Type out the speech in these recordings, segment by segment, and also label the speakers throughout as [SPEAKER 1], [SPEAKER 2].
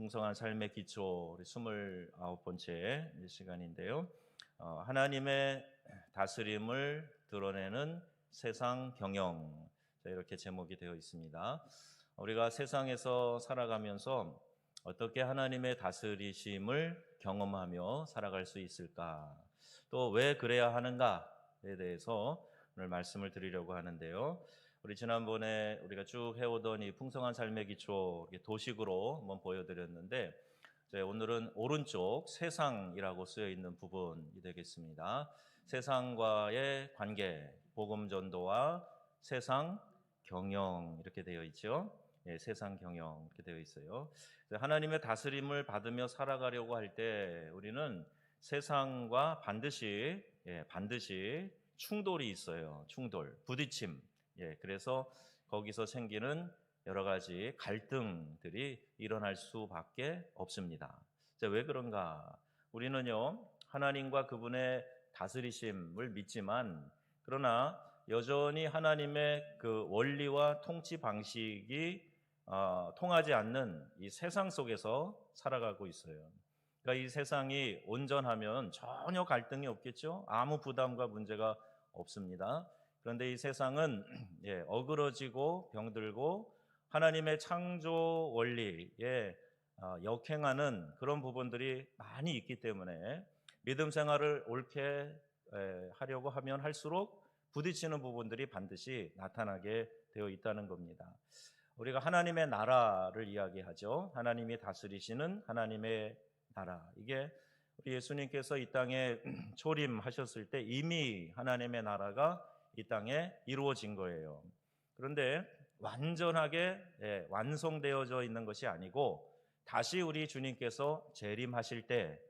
[SPEAKER 1] 풍성한 삶의 기초 우리 29번째 시간인데요. 하나님의 다스림을 드러내는 세상 경영, 이렇게 제목이 되어 있습니다. 우리가 세상에서 살아가면서 어떻게 하나님의 다스리심을 경험하며 살아갈 수 있을까? 또 왜 그래야 하는가에 대해서 오늘 말씀을 드리려고 하는데요. 우리 지난번에 우리가 쭉 해오던 이 풍성한 삶의 기초 도식으로 한번 보여드렸는데, 오늘은 오른쪽 세상이라고 쓰여 있는 부분이 되겠습니다. 세상과의 관계, 복음 전도와 세상 경영 이렇게 되어 있죠. 세상 경영 이렇게 되어 있어요. 하나님의 다스림을 받으며 살아가려고 할 때 우리는 세상과 반드시 충돌이 있어요. 충돌, 부딪힘. 그래서 거기서 생기는 여러 가지 갈등들이 일어날 수밖에 없습니다. 왜 그런가? 우리는요, 하나님과 그분의 다스리심을 믿지만, 그러나 여전히 하나님의 그 원리와 통치 방식이 통하지 않는 이 세상 속에서 살아가고 있어요. 그러니까 이 세상이 온전하면 전혀 갈등이 없겠죠? 아무 부담과 문제가 없습니다. 그런데 이 세상은 어그러지고 병들고 하나님의 창조 원리에 역행하는 그런 부분들이 많이 있기 때문에 믿음 생활을 옳게 하려고 하면 할수록 부딪히는 부분들이 반드시 나타나게 되어 있다는 겁니다. 우리가 하나님의 나라를 이야기하죠. 하나님이 다스리시는 하나님의 나라. 이게 우리 예수님께서 이 땅에 초림하셨을 때 이미 하나님의 나라가 이 땅에 이루어진 거예요. 그런데 완전하게 완성되어져 있는 것이 아니고 다시 우리 주님께서 재림하실 때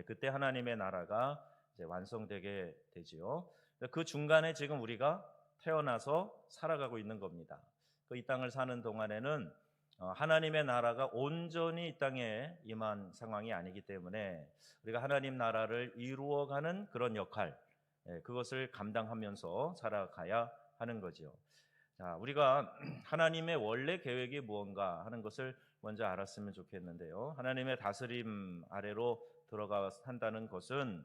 [SPEAKER 1] 그때 하나님의 나라가 이제 완성되게 되지요. 그 중간에 지금 우리가 태어나서 살아가고 있는 겁니다. 이 땅을 사는 동안에는 하나님의 나라가 온전히 이 땅에 임한 상황이 아니기 때문에 우리가 하나님 나라를 이루어가는 그런 역할, 그것을 감당하면서 살아가야 하는 거죠. 자, 우리가 하나님의 원래 계획이 무언가 하는 것을 먼저 알았으면 좋겠는데요. 하나님의 다스림 아래로 들어가 산다는 것은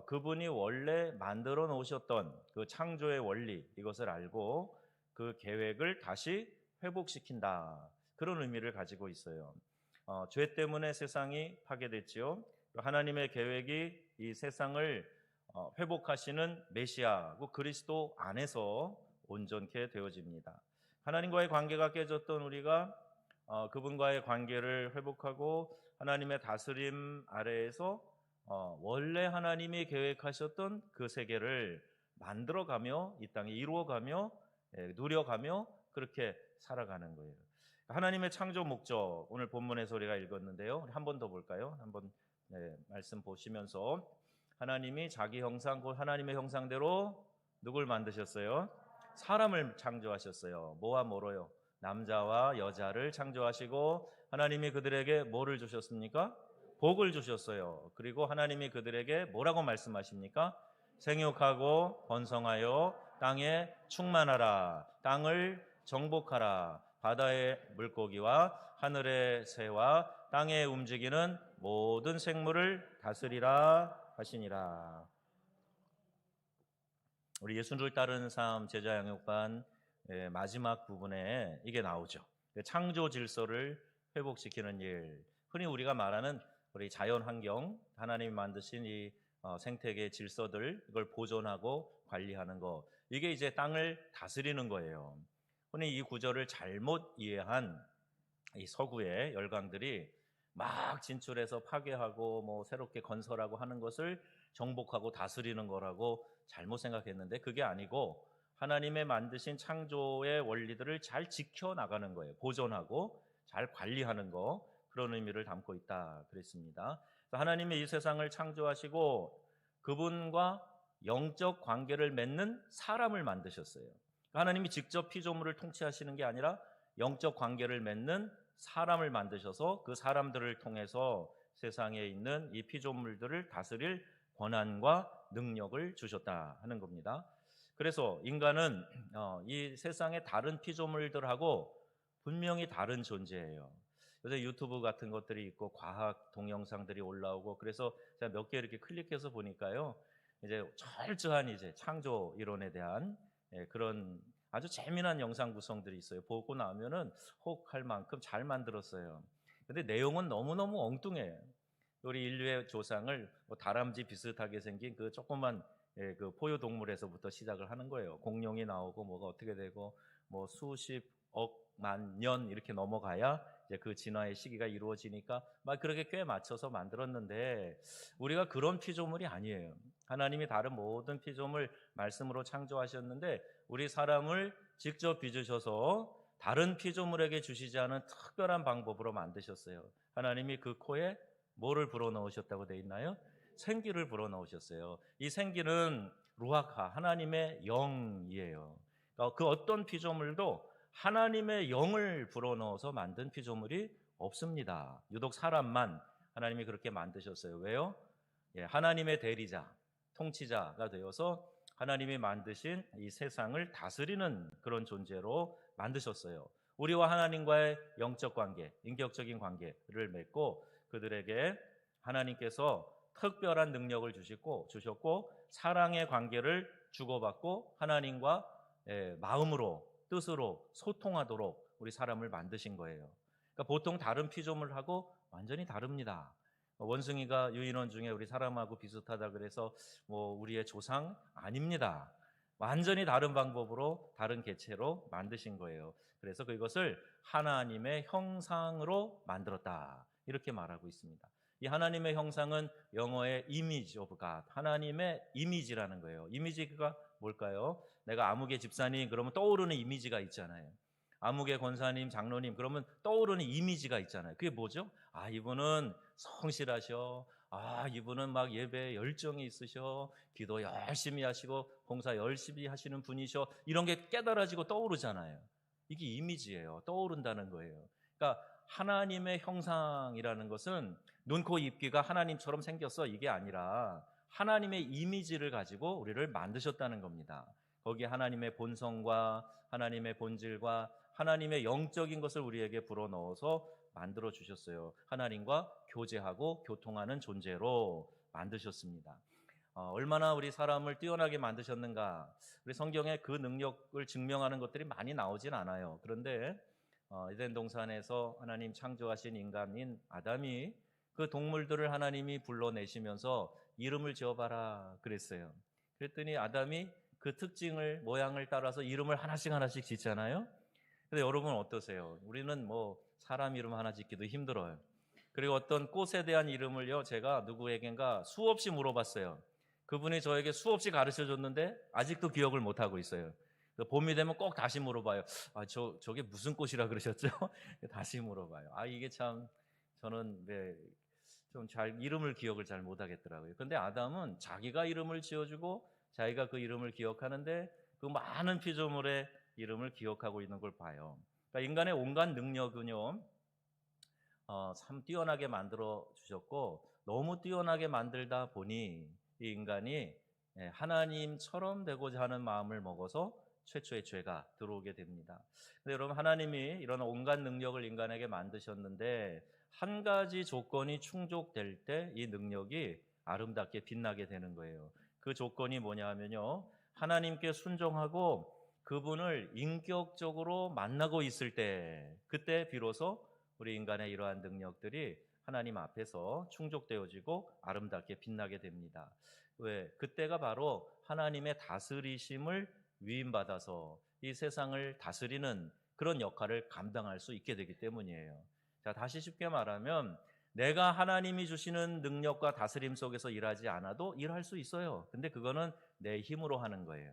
[SPEAKER 1] 그분이 원래 만들어 놓으셨던 그 창조의 원리, 이것을 알고 그 계획을 다시 회복시킨다. 그런 의미를 가지고 있어요. 죄 때문에 세상이 파괴됐지요. 하나님의 계획이 이 세상을 회복하시는 메시아, 그리스도 안에서 온전케 되어집니다. 하나님과의 관계가 깨졌던 우리가 그분과의 관계를 회복하고 하나님의 다스림 아래에서 원래 하나님이 계획하셨던 그 세계를 만들어가며 이 땅에 이루어가며 누려가며 그렇게 살아가는 거예요. 하나님의 창조 목적, 오늘 본문에서 우리가 읽었는데요. 한 번 더 볼까요? 한번 말씀 보시면서 하나님이 자기 형상, 곧 하나님의 형상대로 누굴 만드셨어요? 사람을 창조하셨어요. 뭐와 뭐로요? 남자와 여자를 창조하시고 하나님이 그들에게 뭐를 주셨습니까? 복을 주셨어요. 그리고 하나님이 그들에게 뭐라고 말씀하십니까? 생육하고 번성하여 땅에 충만하라. 땅을 정복하라. 바다의 물고기와 하늘의 새와 땅에 움직이는 모든 생물을 다스리라 하시니라. 우리 예수를 따르는 삶 제자 양육반 마지막 부분에 이게 나오죠. 창조 질서를 회복시키는 일. 흔히 우리가 말하는 우리 자연 환경, 하나님이 만드신 이 생태계 질서들, 이걸 보존하고 관리하는 것. 이게 이제 땅을 다스리는 거예요. 흔히 이 구절을 잘못 이해한 이 서구의 열강들이 막 진출해서 파괴하고 새롭게 건설하고 하는 것을 정복하고 다스리는 거라고 잘못 생각했는데 그게 아니고 하나님의 만드신 창조의 원리들을 잘 지켜나가는 거예요. 보존하고 잘 관리하는 거, 그런 의미를 담고 있다 그랬습니다. 하나님이 이 세상을 창조하시고 그분과 영적 관계를 맺는 사람을 만드셨어요. 하나님이 직접 피조물을 통치하시는 게 아니라 영적 관계를 맺는 사람을 만드셔서 그 사람들을 통해서 세상에 있는 이 피조물들을 다스릴 권한과 능력을 주셨다 하는 겁니다. 그래서 인간은 이 세상의 다른 피조물들하고 분명히 다른 존재예요. 요새 유튜브 같은 것들이 있고 과학 동영상들이 올라오고 그래서 제가 몇 개 이렇게 클릭해서 보니까요. 이제 철저한 이제 창조 이론에 대한 그런 아주 재미난 영상 구성들이 있어요. 보고 나면은 혹할 만큼 잘 만들었어요. 근데 내용은 너무너무 엉뚱해요. 우리 인류의 조상을 뭐 다람쥐 비슷하게 생긴 그 조그만 그 포유동물에서부터 시작을 하는 거예요. 공룡이 나오고 뭐가 어떻게 되고 뭐 수십억 만 년 이렇게 넘어가야 이제 그 진화의 시기가 이루어지니까 막 그렇게 꽤 맞춰서 만들었는데 우리가 그런 피조물이 아니에요. 하나님이 다른 모든 피조물 말씀으로 창조하셨는데 우리 사람을 직접 빚으셔서 다른 피조물에게 주시지 않은 특별한 방법으로 만드셨어요. 하나님이 그 코에 뭐를 불어넣으셨다고 돼 있나요? 생기를 불어넣으셨어요. 이 생기는 루아카, 하나님의 영이에요. 그러니까 그 어떤 피조물도 하나님의 영을 불어넣어서 만든 피조물이 없습니다. 유독 사람만 하나님이 그렇게 만드셨어요. 왜요? 하나님의 대리자, 통치자가 되어서 하나님이 만드신 이 세상을 다스리는 그런 존재로 만드셨어요. 우리와 하나님과의 영적 관계, 인격적인 관계를 맺고 그들에게 하나님께서 특별한 능력을 주셨고 사랑의 관계를 주고받고 하나님과 마음으로 뜻으로 소통하도록 우리 사람을 만드신 거예요. 그러니까 보통 다른 피조물하고 완전히 다릅니다. 원숭이가 유인원 중에 우리 사람하고 비슷하다 그래서 뭐 우리의 조상 아닙니다. 완전히 다른 방법으로 다른 개체로 만드신 거예요. 그래서 그것을 하나님의 형상으로 만들었다 이렇게 말하고 있습니다. 이 하나님의 형상은 영어의 image of God, 하나님의 이미지라는 거예요. 이미지가 뭘까요? 내가 아무개 집사님 그러면 떠오르는 이미지가 있잖아요. 아무개 권사님, 장로님 그러면 떠오르는 이미지가 있잖아요. 그게 뭐죠? 아, 이분은 성실하셔. 아, 이분은 막 예배에 열정이 있으셔. 기도 열심히 하시고 봉사 열심히 하시는 분이셔. 이런 게 깨달아지고 떠오르잖아요. 이게 이미지예요. 떠오른다는 거예요. 그러니까 하나님의 형상이라는 것은 눈, 코, 입, 귀가 하나님처럼 생겼어 이게 아니라 하나님의 이미지를 가지고 우리를 만드셨다는 겁니다. 거기에 하나님의 본성과 하나님의 본질과 하나님의 영적인 것을 우리에게 불어넣어서 만들어 주셨어요. 하나님과 교제하고 교통하는 존재로 만드셨습니다. 얼마나 우리 사람을 뛰어나게 만드셨는가. 우리 성경에 그 능력을 증명하는 것들이 많이 나오진 않아요. 그런데 에덴 동산에서 하나님 창조하신 인간인 아담이 그 동물들을 하나님이 불러내시면서 이름을 지어봐라 그랬어요. 그랬더니 아담이 그 특징을 모양을 따라서 이름을 하나씩 짓잖아요. 근데 여러분 어떠세요? 우리는 뭐 사람 이름 하나 짓기도 힘들어요. 그리고 어떤 꽃에 대한 이름을요 제가 누구에겐가 수없이 물어봤어요. 그분이 저에게 수없이 가르쳐줬는데 아직도 기억을 못하고 있어요. 봄이 되면 꼭 다시 물어봐요. 아, 저게 무슨 꽃이라 그러셨죠? 다시 물어봐요. 아, 이게 참 저는 좀 이름을 기억을 잘 못하겠더라고요. 근데 아담은 자기가 이름을 지어주고 자기가 그 이름을 기억하는데 그 많은 피조물의 이름을 기억하고 있는 걸 봐요. 그러니까 인간의 온갖 능력은요, 참 뛰어나게 만들어 주셨고 너무 뛰어나게 만들다 보니 이 인간이 하나님처럼 되고자 하는 마음을 먹어서 최초의 죄가 들어오게 됩니다. 근데 여러분 하나님이 이런 온갖 능력을 인간에게 만드셨는데 한 가지 조건이 충족될 때 이 능력이 아름답게 빛나게 되는 거예요. 그 조건이 뭐냐 하면요. 하나님께 순종하고 그분을 인격적으로 만나고 있을 때 그때 비로소 우리 인간의 이러한 능력들이 하나님 앞에서 충족되어지고 아름답게 빛나게 됩니다. 왜? 그때가 바로 하나님의 다스리심을 위임받아서 이 세상을 다스리는 그런 역할을 감당할 수 있게 되기 때문이에요. 자, 다시 쉽게 말하면 내가 하나님이 주시는 능력과 다스림 속에서 일하지 않아도 일할 수 있어요. 근데 그거는 내 힘으로 하는 거예요.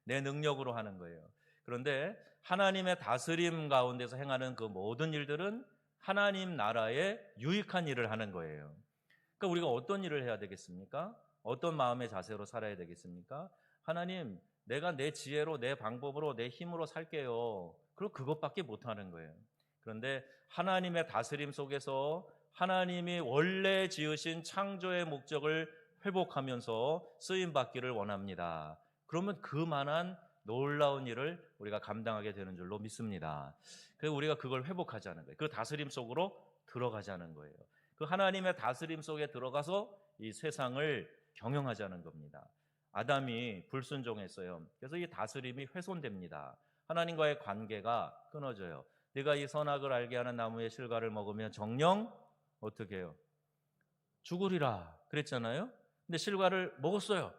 [SPEAKER 1] 내 능력으로 하는 거예요. 그런데 하나님의 다스림 가운데서 행하는 그 모든 일들은 하나님 나라에 유익한 일을 하는 거예요. 그러니까 우리가 어떤 일을 해야 되겠습니까? 어떤 마음의 자세로 살아야 되겠습니까? 하나님, 내가 내 지혜로, 내 방법으로, 내 힘으로 살게요. 그럼 그것밖에 못하는 거예요. 그런데 하나님의 다스림 속에서 하나님이 원래 지으신 창조의 목적을 회복하면서 쓰임받기를 원합니다. 그러면 그만한 놀라운 일을 우리가 감당하게 되는 줄로 믿습니다. 그래서 우리가 그걸 회복하자는 거예요. 그 다스림 속으로 들어가자는 거예요. 그 하나님의 다스림 속에 들어가서 이 세상을 경영하자는 겁니다. 아담이 불순종했어요. 그래서 이 다스림이 훼손됩니다. 하나님과의 관계가 끊어져요. 네가 이 선악을 알게 하는 나무의 실과를 먹으면 정녕 어떻게 해요? 죽으리라 그랬잖아요. 근데 실과를 먹었어요.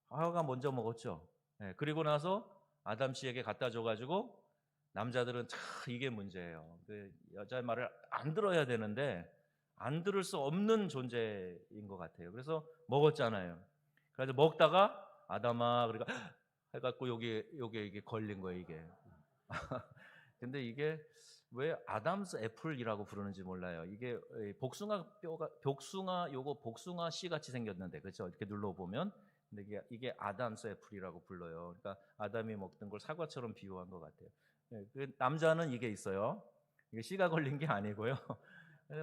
[SPEAKER 1] 하와가 먼저 먹었죠. 그리고 나서 아담 씨에게 갖다 줘가지고 남자들은 참 이게 문제예요. 그 여자의 말을 안 들어야 되는데 안 들을 수 없는 존재인 것 같아요. 그래서 먹었잖아요. 그래서 먹다가 아담아 그러니까 해갖고 여기 이게 걸린 거예요 이게. 근데 이게 왜 아담스 애플이라고 부르는지 몰라요. 이게 복숭아 씨 같이 생겼는데 그렇죠? 이렇게 눌러 보면 근데 이게 아담스 애플이라고 불러요. 그러니까 아담이 먹던 걸 사과처럼 비유한 것 같아요. 그 남자는 이게 있어요. 이게 씨가 걸린 게 아니고요.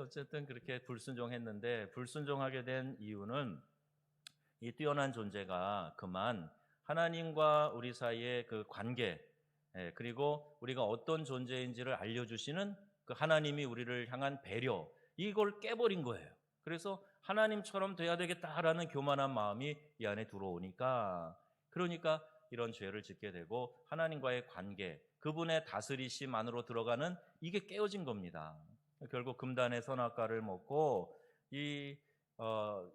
[SPEAKER 1] 어쨌든 그렇게 불순종했는데 불순종하게 된 이유는 이 뛰어난 존재가 그만 하나님과 우리 사이의 그 관계 그리고 우리가 어떤 존재인지를 알려주시는 그 하나님이 우리를 향한 배려 이걸 깨버린 거예요. 그래서 하나님처럼 돼야 되겠다라는 교만한 마음이 이 안에 들어오니까 그러니까 이런 죄를 짓게 되고 하나님과의 관계 그분의 다스리심 안으로 들어가는 이게 깨어진 겁니다. 결국 금단의 선악과를 먹고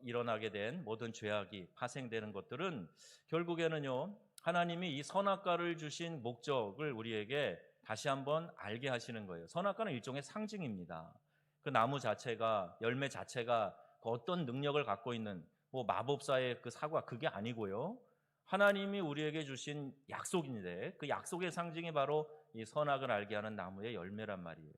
[SPEAKER 1] 일어나게 된 모든 죄악이 파생되는 것들은 결국에는요 하나님이 이 선악과를 주신 목적을 우리에게 다시 한번 알게 하시는 거예요. 선악과는 일종의 상징입니다. 그 나무 자체가 열매 자체가 그 어떤 능력을 갖고 있는 뭐 마법사의 그 사과 그게 아니고요. 하나님이 우리에게 주신 약속인데 그 약속의 상징이 바로 이 선악을 알게 하는 나무의 열매란 말이에요.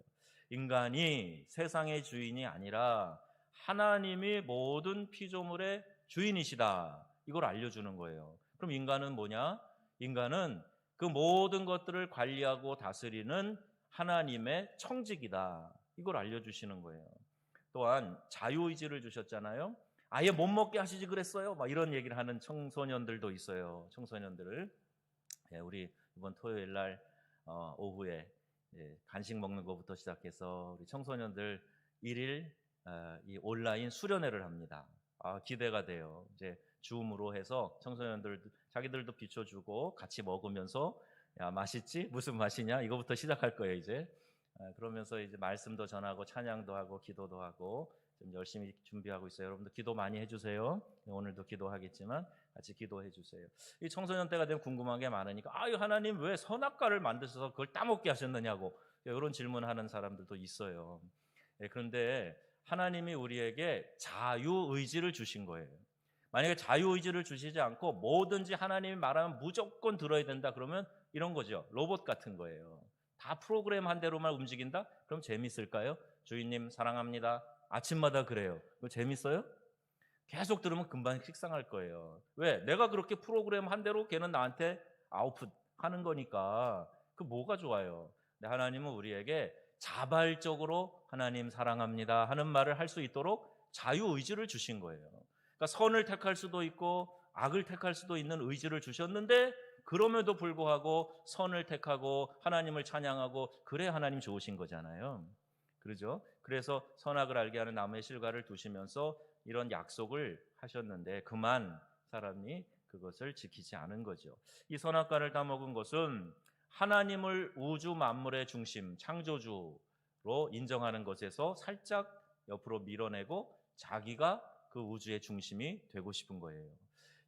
[SPEAKER 1] 인간이 세상의 주인이 아니라 하나님이 모든 피조물의 주인이시다. 이걸 알려주는 거예요. 그럼 인간은 뭐냐? 인간은 그 모든 것들을 관리하고 다스리는 하나님의 청직이다. 이걸 알려주시는 거예요. 또한 자유의지를 주셨잖아요. 아예 못 먹게 하시지 그랬어요. 막 이런 얘기를 하는 청소년들도 있어요. 청소년들을 우리 이번 토요일 날 오후에 간식 먹는 것부터 시작해서 우리 청소년들 1일 이 온라인 수련회를 합니다. 기대가 돼요. 이제 줌으로 해서 청소년들 자기들도 비춰주고 같이 먹으면서 야 맛있지? 무슨 맛이냐? 이거부터 시작할 거예요 이제. 그러면서 이제 말씀도 전하고 찬양도 하고 기도도 하고 좀 열심히 준비하고 있어요. 여러분들 기도 많이 해주세요. 오늘도 기도하겠지만 같이 기도해 주세요. 이 청소년 때가 되면 궁금한 게 많으니까 아유 하나님 왜 선악과를 만드셔서 그걸 따먹게 하셨느냐고 이런 질문하는 사람들도 있어요. 그런데 하나님이 우리에게 자유의지를 주신 거예요. 만약에 자유의지를 주시지 않고 뭐든지 하나님이 말하면 무조건 들어야 된다 그러면 이런 거죠. 로봇 같은 거예요. 다 프로그램한 대로만 움직인다? 그럼 재밌을까요? 주인님 사랑합니다. 아침마다 그래요. 그거 재밌어요? 계속 들으면 금방 식상할 거예요. 왜? 내가 그렇게 프로그램한 대로 걔는 나한테 아웃풋 하는 거니까 그 뭐가 좋아요? 근데 하나님은 우리에게 자발적으로 하나님 사랑합니다 하는 말을 할 수 있도록 자유의지를 주신 거예요. 그러니까 선을 택할 수도 있고 악을 택할 수도 있는 의지를 주셨는데 그럼에도 불구하고 선을 택하고 하나님을 찬양하고 그래야 하나님 좋으신 거잖아요. 그러죠? 그래서 선악을 알게 하는 나무의 실과를 두시면서 이런 약속을 하셨는데 그만 사람이 그것을 지키지 않은 거죠. 이 선악과를 따먹은 것은 하나님을 우주 만물의 중심, 창조주로 인정하는 것에서 살짝 옆으로 밀어내고 자기가 그 우주의 중심이 되고 싶은 거예요.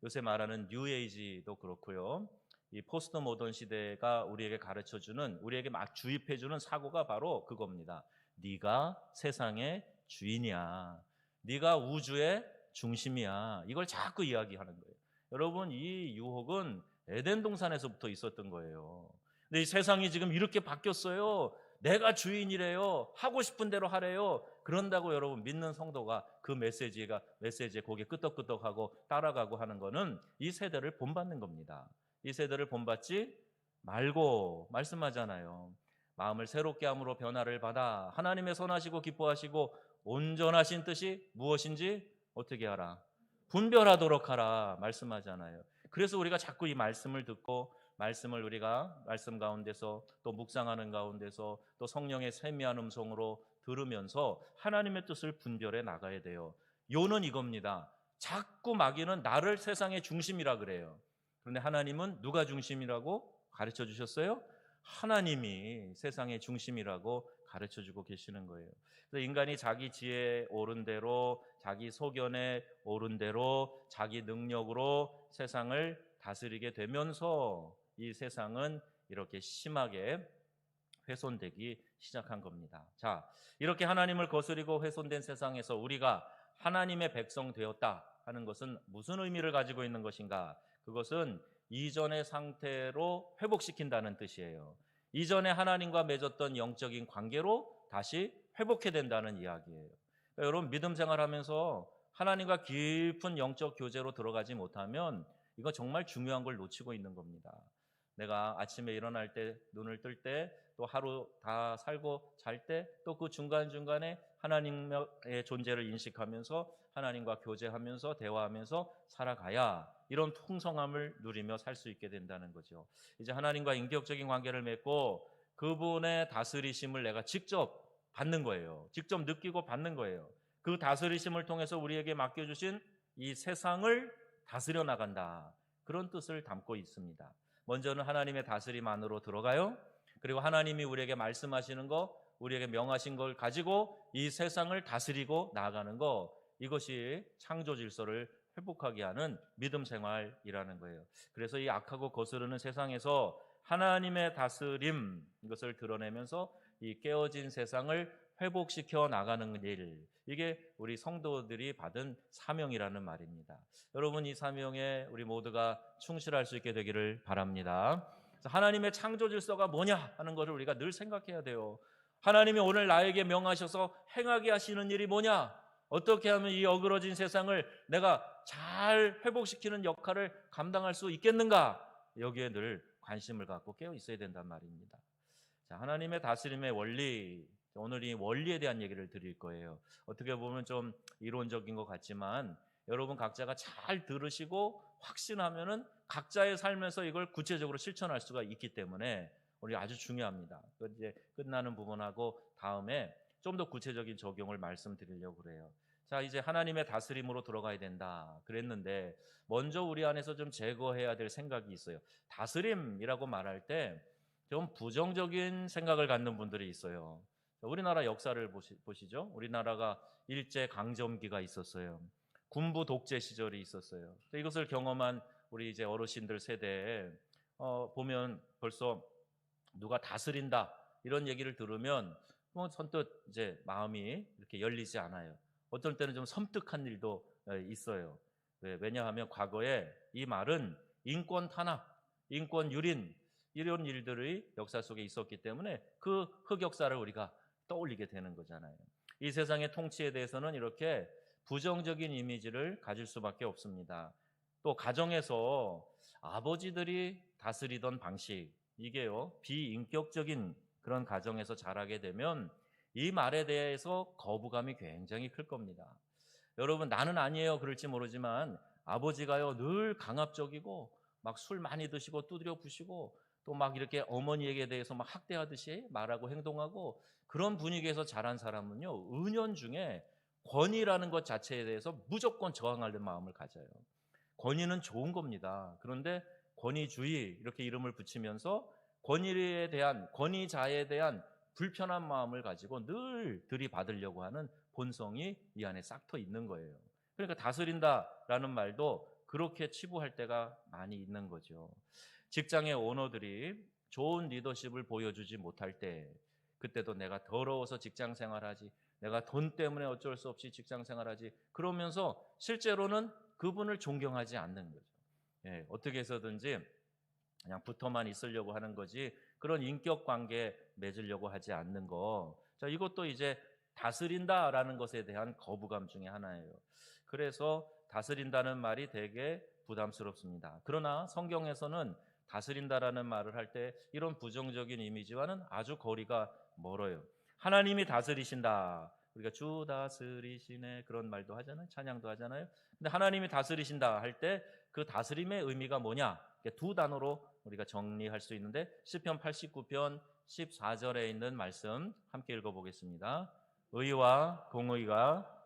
[SPEAKER 1] 요새 말하는 뉴에이지도 그렇고요. 이 포스트 모던 시대가 우리에게 가르쳐주는 우리에게 막 주입해주는 사고가 바로 그겁니다. 네가 세상의 주인이야. 네가 우주의 중심이야. 이걸 자꾸 이야기하는 거예요. 여러분 이 유혹은 에덴 동산에서부터 있었던 거예요. 근데 이 세상이 지금 이렇게 바뀌었어요. 내가 주인이래요. 하고 싶은 대로 하래요. 그런다고 여러분 믿는 성도가 그 메시지에 고개 끄덕끄덕하고 따라가고 하는 거는 이 세대를 본받는 겁니다. 이 세대를 본받지 말고 말씀하잖아요. 마음을 새롭게 함으로 변화를 받아 하나님의 선하시고 기뻐하시고 온전하신 뜻이 무엇인지 어떻게 하라? 분별하도록 하라 말씀하잖아요. 그래서 우리가 자꾸 이 말씀을 듣고 말씀을 우리가 말씀 가운데서 또 묵상하는 가운데서 또 성령의 세미한 음성으로 들으면서 하나님의 뜻을 분별해 나가야 돼요. 요는 이겁니다. 자꾸 마귀는 나를 세상의 중심이라 그래요. 그런데 하나님은 누가 중심이라고 가르쳐 주셨어요? 하나님이 세상의 중심이라고 가르쳐 주고 계시는 거예요. 그래서 인간이 자기 지혜에 오른 대로, 자기 소견에 오른 대로, 자기 능력으로 세상을 다스리게 되면서 이 세상은 이렇게 심하게 훼손되기 시작한 겁니다. 자, 이렇게 하나님을 거스리고 훼손된 세상에서 우리가 하나님의 백성 되었다 하는 것은 무슨 의미를 가지고 있는 것인가? 그것은 이전의 상태로 회복시킨다는 뜻이에요. 이전에 하나님과 맺었던 영적인 관계로 다시 회복해야 된다는 이야기예요. 그러니까 여러분, 믿음 생활하면서 하나님과 깊은 영적 교제로 들어가지 못하면 이거 정말 중요한 걸 놓치고 있는 겁니다. 내가 아침에 일어날 때, 눈을 뜰 때, 또 하루 다 살고 잘 때, 또 그 중간중간에 하나님의 존재를 인식하면서 하나님과 교제하면서 대화하면서 살아가야 이런 풍성함을 누리며 살 수 있게 된다는 거죠. 이제 하나님과 인격적인 관계를 맺고 그분의 다스리심을 내가 직접 받는 거예요. 직접 느끼고 받는 거예요. 그 다스리심을 통해서 우리에게 맡겨주신 이 세상을 다스려 나간다. 그런 뜻을 담고 있습니다. 먼저는 하나님의 다스림 안으로 들어가요. 그리고 하나님이 우리에게 말씀하시는 거, 우리에게 명하신 걸 가지고 이 세상을 다스리고 나아가는 거, 이것이 창조 질서를 회복하게 하는 믿음 생활이라는 거예요. 그래서 이 악하고 거스르는 세상에서 하나님의 다스림, 이것을 드러내면서 이 깨어진 세상을 회복시켜 나가는 일, 이게 우리 성도들이 받은 사명이라는 말입니다. 여러분, 이 사명에 우리 모두가 충실할 수 있게 되기를 바랍니다. 하나님의 창조 질서가 뭐냐 하는 것을 우리가 늘 생각해야 돼요. 하나님이 오늘 나에게 명하셔서 행하게 하시는 일이 뭐냐? 어떻게 하면 이 어그러진 세상을 내가 잘 회복시키는 역할을 감당할 수 있겠는가? 여기에 늘 관심을 갖고 깨어 있어야 된단 말입니다. 자, 하나님의 다스림의 원리, 오늘 이 원리에 대한 얘기를 드릴 거예요. 어떻게 보면 좀 이론적인 것 같지만 여러분 각자가 잘 들으시고 확신하면은 각자의 삶에서 이걸 구체적으로 실천할 수가 있기 때문에 우리 아주 중요합니다. 이제 끝나는 부분하고 다음에 좀 더 구체적인 적용을 말씀드리려고 그래요. 자, 이제 하나님의 다스림으로 들어가야 된다 그랬는데 먼저 우리 안에서 좀 제거해야 될 생각이 있어요. 다스림이라고 말할 때 좀 부정적인 생각을 갖는 분들이 있어요. 우리나라 역사를 보시죠. 우리나라가 일제 강점기가 있었어요. 군부 독재 시절이 있었어요. 이것을 경험한 우리 이제 어르신들 세대에 보면 벌써 누가 다스린다 이런 얘기를 들으면 뭐 선뜻 이제 마음이 이렇게 열리지 않아요. 어떨 때는 좀 섬뜩한 일도 있어요. 왜냐하면 과거에 이 말은 인권 탄압, 인권 유린 이런 일들이 역사 속에 있었기 때문에 그 흑역사를 우리가 떠올리게 되는 거잖아요. 이 세상의 통치에 대해서는 이렇게 부정적인 이미지를 가질 수밖에 없습니다. 또 가정에서 아버지들이 다스리던 방식, 이게요 비인격적인 그런 가정에서 자라게 되면 이 말에 대해서 거부감이 굉장히 클 겁니다. 여러분, 나는 아니에요 그럴지 모르지만 아버지가요 늘 강압적이고 막 술 많이 드시고 두드려 부시고 또 막 이렇게 어머니에게 대해서 막 학대하듯이 말하고 행동하고 그런 분위기에서 자란 사람은요 은연중에 권위라는 것 자체에 대해서 무조건 저항하는 마음을 가져요. 권위는 좋은 겁니다. 그런데 권위주의 이렇게 이름을 붙이면서 권위에 대한, 권위자에 대한 불편한 마음을 가지고 늘 들이받으려고 하는 본성이 이 안에 싹터 있는 거예요. 그러니까 다스린다라는 말도 그렇게 치부할 때가 많이 있는 거죠. 직장의 오너들이 좋은 리더십을 보여주지 못할 때, 그때도 내가 더러워서 직장 생활하지, 내가 돈 때문에 어쩔 수 없이 직장 생활하지, 그러면서 실제로는 그분을 존경하지 않는 거죠. 예, 어떻게 해서든지 그냥 붙어만 있으려고 하는 거지 그런 인격 관계 맺으려고 하지 않는 거. 자, 이것도 이제 다스린다라는 것에 대한 거부감 중에 하나예요. 그래서 다스린다는 말이 되게 부담스럽습니다. 그러나 성경에서는 다스린다라는 말을 할 때 이런 부정적인 이미지와는 아주 거리가 멀어요. 하나님이 다스리신다. 우리가 주 다스리시네 그런 말도 하잖아요. 찬양도 하잖아요. 근데 하나님이 다스리신다 할 때 그 다스림의 의미가 뭐냐? 두 단어로 우리가 정리할 수 있는데 시편 89편 14절에 있는 말씀 함께 읽어보겠습니다. 의와 공의가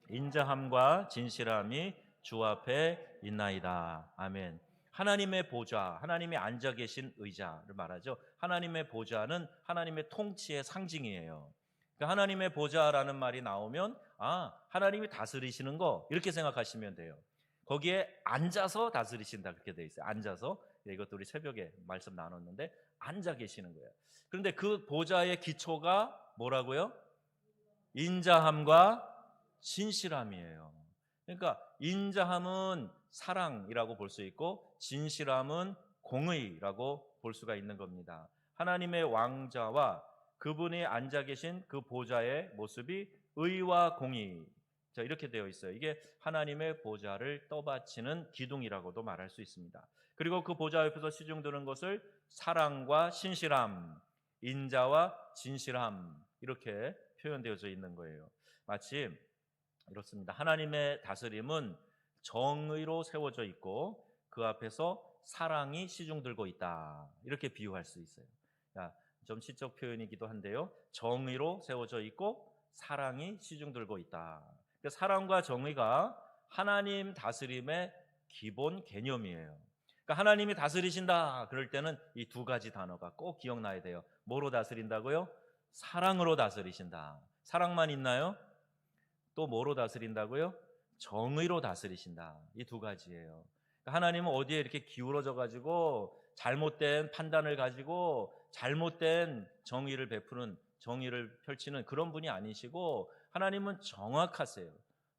[SPEAKER 1] 인자함과 진실함이 주 앞에 있나이다. 아멘. 하나님의 보좌, 하나님이 앉아 계신 의자를 말하죠. 하나님의 보좌는 하나님의 통치의 상징이에요. 그러니까 하나님의 보좌라는 말이 나오면 하나님이 다스리시는 거 이렇게 생각하시면 돼요. 거기에 앉아서 다스리신다 그렇게 돼 있어요. 앉아서. 이것도 우리 새벽에 말씀 나눴는데 앉아 계시는 거예요. 그런데 그 보좌의 기초가 뭐라고요? 인자함과 진실함이에요. 그러니까 인자함은 사랑이라고 볼 수 있고 진실함은 공의라고 볼 수가 있는 겁니다. 하나님의 왕자와 그분이 앉아 계신 그 보좌의 모습이 의와 공의, 자, 이렇게 되어 있어요. 이게 하나님의 보좌를 떠받치는 기둥이라고도 말할 수 있습니다. 그리고 그 보좌 옆에서 시중드는 것을 사랑과 신실함, 인자와 진실함 이렇게 표현되어져 있는 거예요. 마치 이렇습니다. 하나님의 다스림은 정의로 세워져 있고 그 앞에서 사랑이 시중들고 있다. 이렇게 비유할 수 있어요. 좀 시적 표현이기도 한데요. 정의로 세워져 있고 사랑이 시중들고 있다. 사랑과 정의가 하나님 다스림의 기본 개념이에요. 그러니까 하나님이 다스리신다 그럴 때는 이 두 가지 단어가 꼭 기억나야 돼요. 뭐로 다스린다고요? 사랑으로 다스리신다. 사랑만 있나요? 또 뭐로 다스린다고요? 정의로 다스리신다. 이 두 가지예요. 그러니까 하나님은 어디에 이렇게 기울어져 가지고 잘못된 판단을 가지고 잘못된 정의를 베푸는, 정의를 펼치는 그런 분이 아니시고 하나님은 정확하세요.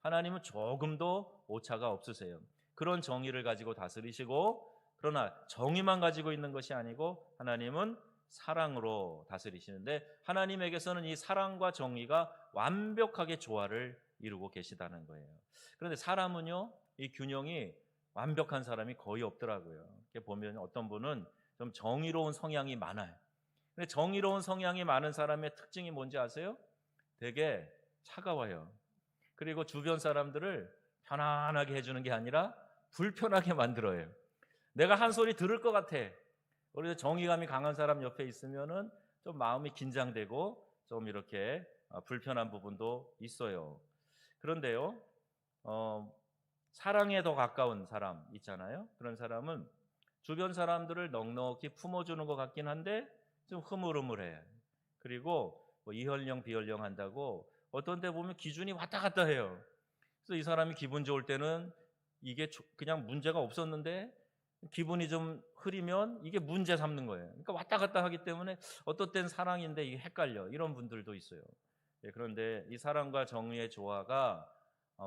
[SPEAKER 1] 하나님은 조금도 오차가 없으세요. 그런 정의를 가지고 다스리시고, 그러나 정의만 가지고 있는 것이 아니고 하나님은 사랑으로 다스리시는데 하나님에게서는 이 사랑과 정의가 완벽하게 조화를 이루고 계시다는 거예요. 그런데 사람은요, 이 균형이 완벽한 사람이 거의 없더라고요. 이렇게 보면 어떤 분은 좀 정의로운 성향이 많아요. 근데 정의로운 성향이 많은 사람의 특징이 뭔지 아세요? 되게 차가워요. 그리고 주변 사람들을 편안하게 해주는 게 아니라 불편하게 만들어요. 내가 한 소리 들을 것 같아. 그래서 정의감이 강한 사람 옆에 있으면은 좀 마음이 긴장되고 좀 이렇게 불편한 부분도 있어요. 그런데요, 사랑에 더 가까운 사람 있잖아요. 그런 사람은 주변 사람들을 넉넉히 품어주는 것 같긴 한데 좀 흐물흐물해. 그리고 뭐 이혈령 비혈령 한다고 어떤 데 보면 기준이 왔다 갔다 해요. 그래서 이 사람이 기분 좋을 때는 이게 그냥 문제가 없었는데 기분이 좀 흐리면 이게 문제 삼는 거예요. 그러니까 왔다 갔다 하기 때문에 어떤 때는 사랑인데 이게 헷갈려. 이런 분들도 있어요. 그런데 이 사랑과 정의의 조화가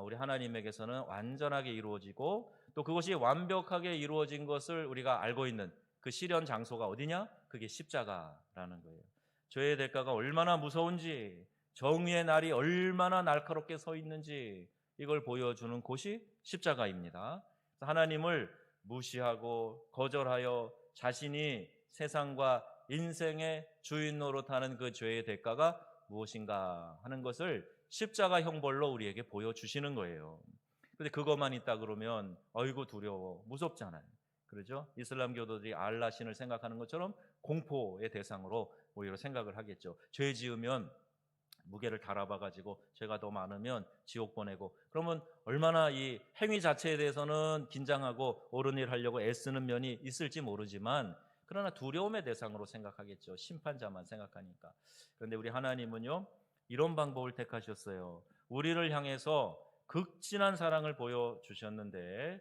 [SPEAKER 1] 우리 하나님에게서는 완전하게 이루어지고 또 그것이 완벽하게 이루어진 것을 우리가 알고 있는 그 실현 장소가 어디냐? 그게 십자가라는 거예요. 죄의 대가가 얼마나 무서운지, 정의의 날이 얼마나 날카롭게 서 있는지 이걸 보여주는 곳이 십자가입니다. 하나님을 무시하고 거절하여 자신이 세상과 인생의 주인 노릇하는 그 죄의 대가가 무엇인가 하는 것을 십자가 형벌로 우리에게 보여주시는 거예요. 근데 그것만 있다 그러면 어이구 두려워, 무섭잖아요. 그렇죠? 이슬람교도들이 알라 신을 생각하는 것처럼 공포의 대상으로 오히려 생각을 하겠죠. 죄 지으면 무게를 달아봐가지고 죄가 더 많으면 지옥 보내고, 그러면 얼마나 이 행위 자체에 대해서는 긴장하고 옳은 일 하려고 애쓰는 면이 있을지 모르지만 그러나 두려움의 대상으로 생각하겠죠. 심판자만 생각하니까. 그런데 우리 하나님은요, 이런 방법을 택하셨어요. 우리를 향해서 극진한 사랑을 보여주셨는데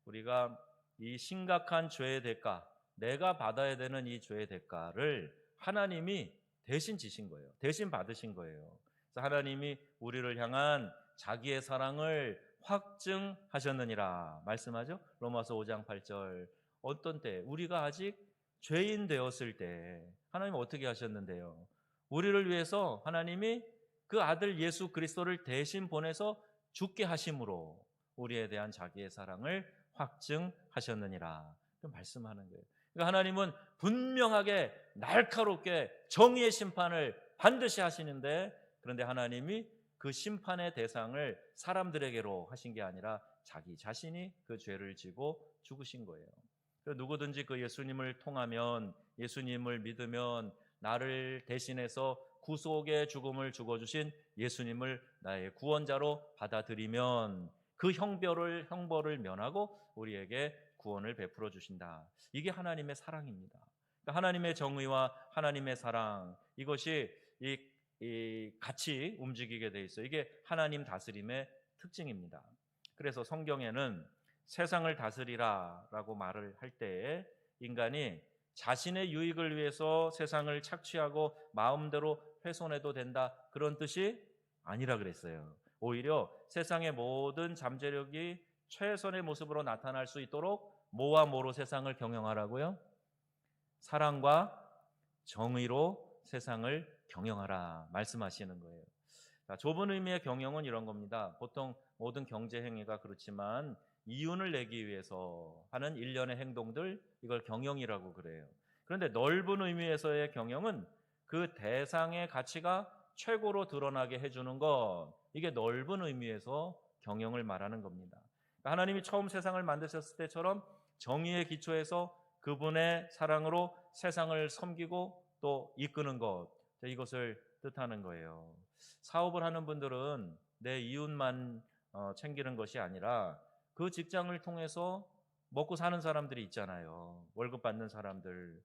[SPEAKER 1] 우리가 이 심각한 죄의 대가, 내가 받아야 되는 이 죄의 대가를 하나님이 대신 지신 거예요. 대신 받으신 거예요. 그래서 하나님이 우리를 향한 자기의 사랑을 확증하셨느니라 말씀하죠. 로마서 5장 8절. 어떤 때 우리가 아직 죄인 되었을 때 하나님은 어떻게 하셨는데요? 우리를 위해서 하나님이 그 아들 예수 그리스도를 대신 보내서 죽게 하심으로 우리에 대한 자기의 사랑을 확증하셨느니라 말씀하는 거예요. 그러니까 하나님은 분명하게 날카롭게 정의의 심판을 반드시 하시는데, 그런데 하나님이 그 심판의 대상을 사람들에게로 하신 게 아니라 자기 자신이 그 죄를 지고 죽으신 거예요. 누구든지 그 예수님을 통하면, 예수님을 믿으면 나를 대신해서 구속의 죽음을 죽어주신 예수님을 나의 구원자로 받아들이면 그 형벌을 면하고 우리에게 구원을 베풀어 주신다. 이게 하나님의 사랑입니다. 그러니까 하나님의 정의와 하나님의 사랑, 이것이 같이 움직이게 돼 있어요. 이게 하나님 다스림의 특징입니다. 그래서 성경에는 세상을 다스리라 라고 말을 할 때에 인간이 자신의 유익을 위해서 세상을 착취하고 마음대로 훼손해도 된다, 그런 뜻이 아니라 그랬어요. 오히려 세상의 모든 잠재력이 최선의 모습으로 나타날 수 있도록 뭐와 뭐로 세상을 경영하라고요? 사랑과 정의로 세상을 경영하라 말씀하시는 거예요. 좁은 의미의 경영은 이런 겁니다. 보통 모든 경제 행위가 그렇지만 이윤을 내기 위해서 하는 일련의 행동들, 이걸 경영이라고 그래요. 그런데 넓은 의미에서의 경영은 그 대상의 가치가 최고로 드러나게 해주는 것, 이게 넓은 의미에서 경영을 말하는 겁니다. 하나님이 처음 세상을 만드셨을 때처럼 정의의 기초에서 그분의 사랑으로 세상을 섬기고 또 이끄는 것, 이것을 뜻하는 거예요. 사업을 하는 분들은 내 이웃만 챙기는 것이 아니라 그 직장을 통해서 먹고 사는 사람들이 있잖아요. 월급 받는 사람들,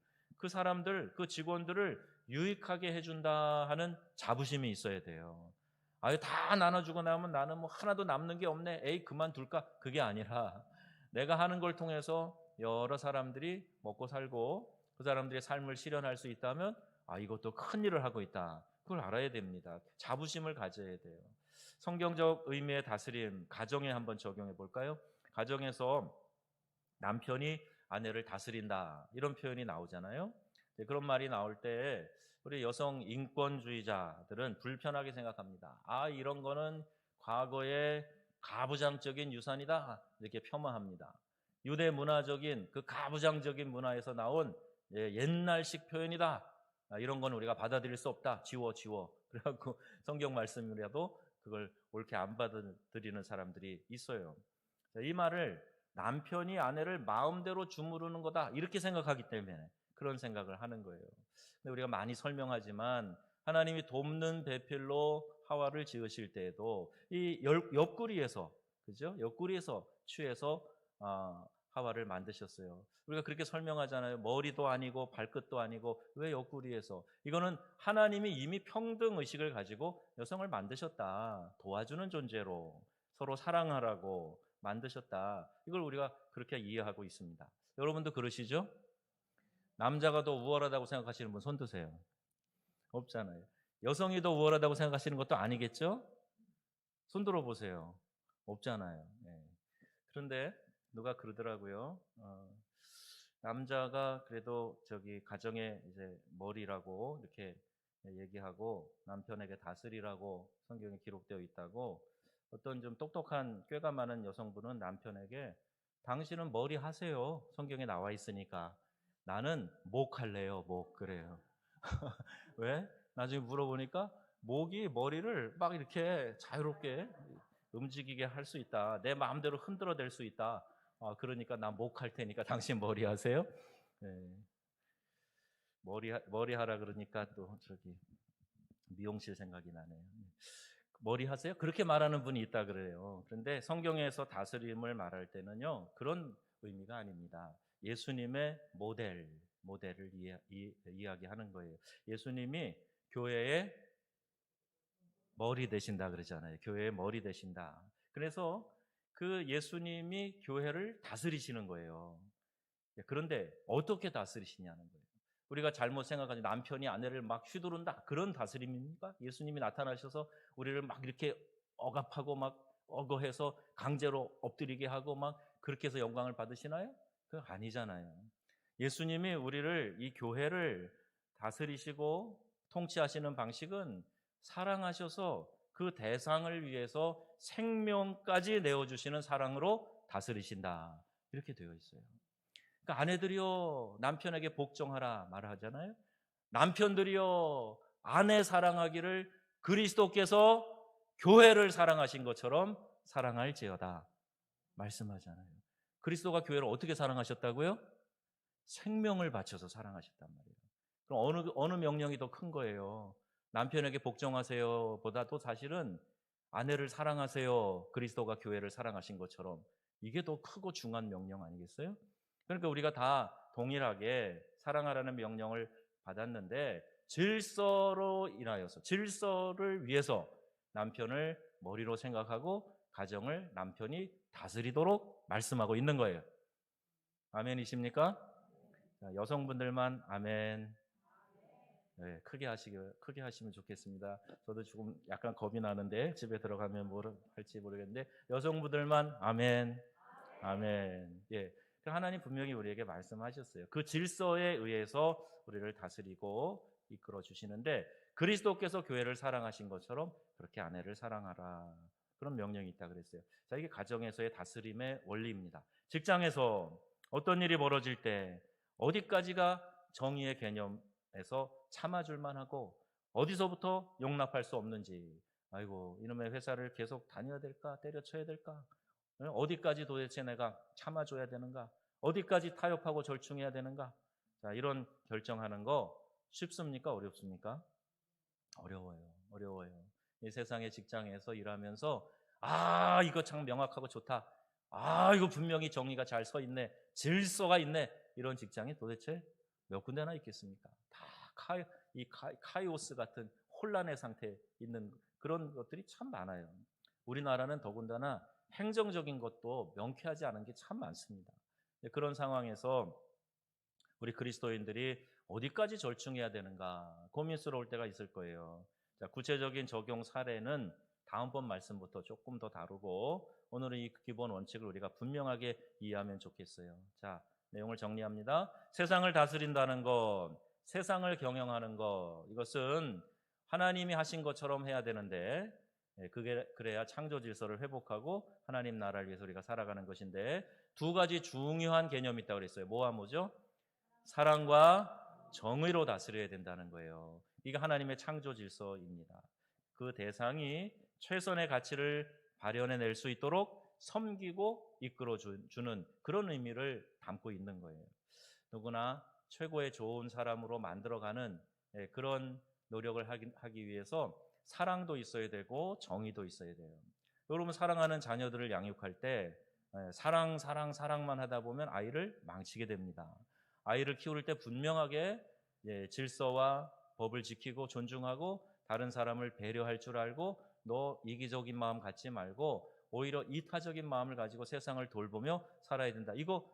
[SPEAKER 1] 그 직원들을 유익하게 해준다 하는 자부심이 있어야 돼요. 아유, 다 나눠주고 나면 나는 뭐 하나도 남는 게 없네, 에이 그만둘까, 그게 아니라 내가 하는 걸 통해서 여러 사람들이 먹고 살고 그 사람들의 삶을 실현할 수 있다면 이것도 큰 일을 하고 있다, 그걸 알아야 됩니다. 자부심을 가져야 돼요. 성경적 의미의 다스림, 가정에 한번 적용해 볼까요? 가정에서 남편이 아내를 다스린다, 이런 표현이 나오잖아요. 그런 말이 나올 때 우리 여성 인권주의자들은 불편하게 생각합니다. 이런 거는 과거의 가부장적인 유산이다, 이렇게 폄하합니다. 유대 문화적인 그 가부장적인 문화에서 나온 옛날식 표현이다, 이런 건 우리가 받아들일 수 없다, 지워. 그래갖고 성경 말씀이라도 그걸 옳게 안 받아들이는 사람들이 있어요. 이 말을 남편이 아내를 마음대로 주무르는 거다, 이렇게 생각하기 때문에 그런 생각을 하는 거예요. 근데 우리가 많이 설명하지만 하나님이 돕는 배필로 하와를 지으실 때에도 이 옆구리에서, 그죠? 옆구리에서 취해서 하와를 만드셨어요. 우리가 그렇게 설명하잖아요. 머리도 아니고 발끝도 아니고 왜 옆구리에서? 이거는 하나님이 이미 평등 의식을 가지고 여성을 만드셨다, 도와주는 존재로 서로 사랑하라고 만드셨다, 이걸 우리가 그렇게 이해하고 있습니다. 여러분도 그러시죠? 남자가 더 우월하다고 생각하시는 분 손 드세요. 없잖아요. 여성이 더 우월하다고 생각하시는 것도 아니겠죠? 손 들어보세요. 없잖아요. 네. 그런데 누가 그러더라고요. 남자가 그래도 가정의 이제 머리라고 이렇게 얘기하고 남편에게 다스리라고 성경에 기록되어 있다고, 어떤 좀 똑똑한 꾀가 많은 여성분은 남편에게 당신은 머리 하세요, 성경에 나와 있으니까. 나는 목 할래요, 목. 그래요. 왜? 나중에 물어보니까 목이 머리를 막 이렇게 자유롭게 움직이게 할 수 있다, 내 마음대로 흔들어 댈 수 있다. 그러니까 나 목 할 테니까 당신 머리 하세요. 네. 머리 하라 그러니까 또 미용실 생각이 나네요. 머리 하세요? 그렇게 말하는 분이 있다 그래요. 그런데 성경에서 다스림을 말할 때는요, 그런 의미가 아닙니다. 예수님의 모델을 이야기하는 거예요. 예수님이 교회의 머리 되신다 그러잖아요. 교회의 머리 되신다. 그래서 그 예수님이 교회를 다스리시는 거예요. 그런데 어떻게 다스리시냐는 거예요. 우리가 잘못 생각하지, 남편이 아내를 막 휘두른다, 그런 다스림입니까? 예수님이 나타나셔서 우리를 막 이렇게 억압하고 막 억어해서 강제로 엎드리게 하고 막 그렇게 해서 영광을 받으시나요? 그거 아니잖아요. 예수님이 우리를, 이 교회를 다스리시고 통치하시는 방식은 사랑하셔서 그 대상을 위해서 생명까지 내어주시는 사랑으로 다스리신다, 이렇게 되어 있어요. 그러니까 아내들이여 남편에게 복종하라 말하잖아요. 남편들이여 아내 사랑하기를 그리스도께서 교회를 사랑하신 것처럼 사랑할지어다 말씀하잖아요. 그리스도가 교회를 어떻게 사랑하셨다고요? 생명을 바쳐서 사랑하셨단 말이에요. 그럼 어느 명령이 더 큰 거예요? 남편에게 복종하세요 보다도 사실은 아내를 사랑하세요. 그리스도가 교회를 사랑하신 것처럼 이게 더 크고 중요한 명령 아니겠어요? 그러니까 우리가 다 동일하게 사랑하라는 명령을 받았는데 질서로 인하여서 질서를 위해서 남편을 머리로 생각하고 가정을 남편이 다스리도록 말씀하고 있는 거예요. 아멘이십니까? 자, 여성분들만 아멘. 네, 크게 하시면 좋겠습니다. 저도 조금 약간 겁이 나는데 집에 들어가면 뭘 할지 모르겠는데 여성분들만 아멘, 아멘. 예, 하나님 분명히 우리에게 말씀하셨어요. 그 질서에 의해서 우리를 다스리고 이끌어 주시는데 그리스도께서 교회를 사랑하신 것처럼 그렇게 아내를 사랑하라. 그런 명령이 있다 그랬어요. 자, 이게 가정에서의 다스림의 원리입니다. 직장에서 어떤 일이 벌어질 때 어디까지가 정의의 개념에서 참아줄 만하고 어디서부터 용납할 수 없는지, 아이고 이놈의 회사를 계속 다녀야 될까, 때려쳐야 될까, 어디까지 도대체 내가 참아줘야 되는가, 어디까지 타협하고 절충해야 되는가. 자, 이런 결정하는 거 쉽습니까, 어렵습니까? 어려워요. 이 세상의 직장에서 일하면서 이거 참 명확하고 좋다, 이거 분명히 정의가 잘 서 있네, 질서가 있네, 이런 직장이 도대체 몇 군데나 있겠습니까? 다 카이오스 같은 혼란의 상태에 있는 그런 것들이 참 많아요. 우리나라는 더군다나 행정적인 것도 명쾌하지 않은 게 참 많습니다. 그런 상황에서 우리 그리스도인들이 어디까지 절충해야 되는가 고민스러울 때가 있을 거예요. 자, 구체적인 적용 사례는 다음번 말씀부터 조금 더 다루고 오늘은 이 기본 원칙을 우리가 분명하게 이해하면 좋겠어요. 자, 내용을 정리합니다. 세상을 다스린다는 것, 세상을 경영하는 것, 이것은 하나님이 하신 것처럼 해야 되는데 그게 그래야 창조 질서를 회복하고 하나님 나라를 위해서 우리가 살아가는 것인데 두 가지 중요한 개념이 있다고 그랬어요. 뭐와 뭐죠? 사랑과 정의로 다스려야 된다는 거예요. 이게 하나님의 창조 질서입니다. 그 대상이 최선의 가치를 발현해낼 수 있도록 섬기고 이끌어주는 그런 의미를 담고 있는 거예요. 누구나 최고의 좋은 사람으로 만들어가는 그런 노력을 하기 위해서 사랑도 있어야 되고 정의도 있어야 돼요. 여러분, 사랑하는 자녀들을 양육할 때 사랑만 하다 보면 아이를 망치게 됩니다. 아이를 키울 때 분명하게 질서와 법을 지키고 존중하고 다른 사람을 배려할 줄 알고 너 이기적인 마음 갖지 말고 오히려 이타적인 마음을 가지고 세상을 돌보며 살아야 된다. 이거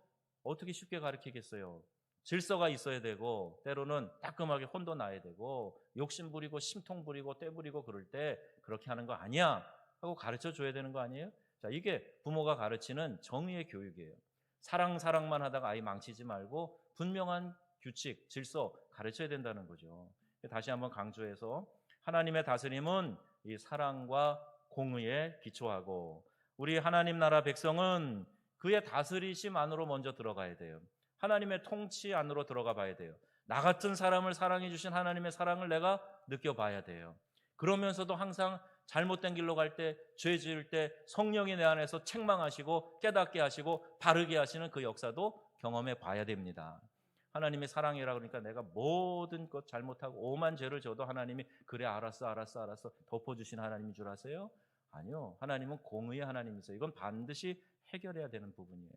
[SPEAKER 1] 어떻게 쉽게 가르치겠어요? 질서가 있어야 되고 때로는 따끔하게 혼도 나야 되고 욕심 부리고 심통 부리고 떼 부리고 그럴 때 그렇게 하는 거 아니야 하고 가르쳐 줘야 되는 거 아니에요? 자, 이게 부모가 가르치는 정의의 교육이에요. 사랑만 하다가 아이 망치지 말고 분명한 규칙, 질서 가르쳐야 된다는 거죠. 다시 한번 강조해서 하나님의 다스림은 이 사랑과 공의에 기초하고 우리 하나님 나라 백성은 그의 다스리심 안으로 먼저 들어가야 돼요. 하나님의 통치 안으로 들어가 봐야 돼요. 나 같은 사람을 사랑해 주신 하나님의 사랑을 내가 느껴봐야 돼요. 그러면서도 항상 잘못된 길로 갈 때, 죄 지을 때 성령이 내 안에서 책망하시고 깨닫게 하시고 바르게 하시는 그 역사도 경험해 봐야 됩니다. 하나님의 사랑이라 그러니까 내가 모든 것 잘못하고 오만 죄를 져도 하나님이 그래 알았어 덮어주신 하나님인 줄 아세요? 아니요. 하나님은 공의의 하나님이세요. 이건 반드시 해결해야 되는 부분이에요.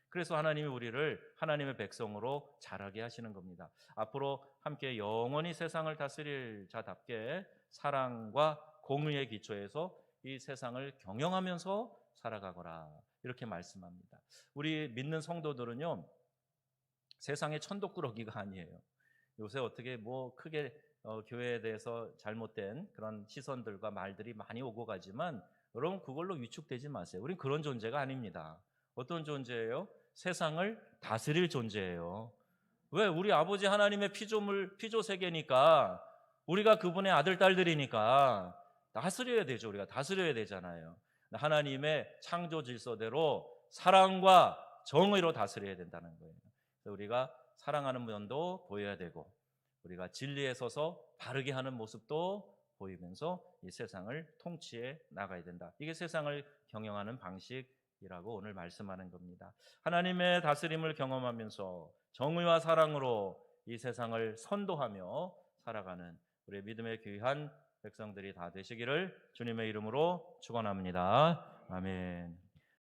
[SPEAKER 1] 그래서 하나님이 우리를 하나님의 백성으로 자라게 하시는 겁니다. 앞으로 함께 영원히 세상을 다스릴 자답게 사랑과 공의의 기초에서 이 세상을 경영하면서 살아가거라 이렇게 말씀합니다. 우리 믿는 성도들은요, 세상의 천독꾸러기가 아니에요. 요새 어떻게 크게 교회에 대해서 잘못된 그런 시선들과 말들이 많이 오고 가지만 여러분 그걸로 위축되지 마세요. 우린 그런 존재가 아닙니다. 어떤 존재예요? 세상을 다스릴 존재예요. 왜? 우리 아버지 하나님의 피조 세계니까 우리가 그분의 아들 딸들이니까 다스려야 되죠. 우리가 다스려야 되잖아요. 하나님의 창조 질서대로 사랑과 정의로 다스려야 된다는 거예요. 우리가 사랑하는 면도 보여야 되고 우리가 진리에 서서 바르게 하는 모습도 보이면서 이 세상을 통치해 나가야 된다. 이게 세상을 경영하는 방식입니다. 이라고 오늘 말씀하는 겁니다. 하나님의 다스림을 경험하면서 정의와 사랑으로 이 세상을 선도하며 살아가는 우리 믿음의 귀한 백성들이 다 되시기를 주님의 이름으로 축원합니다. 아멘.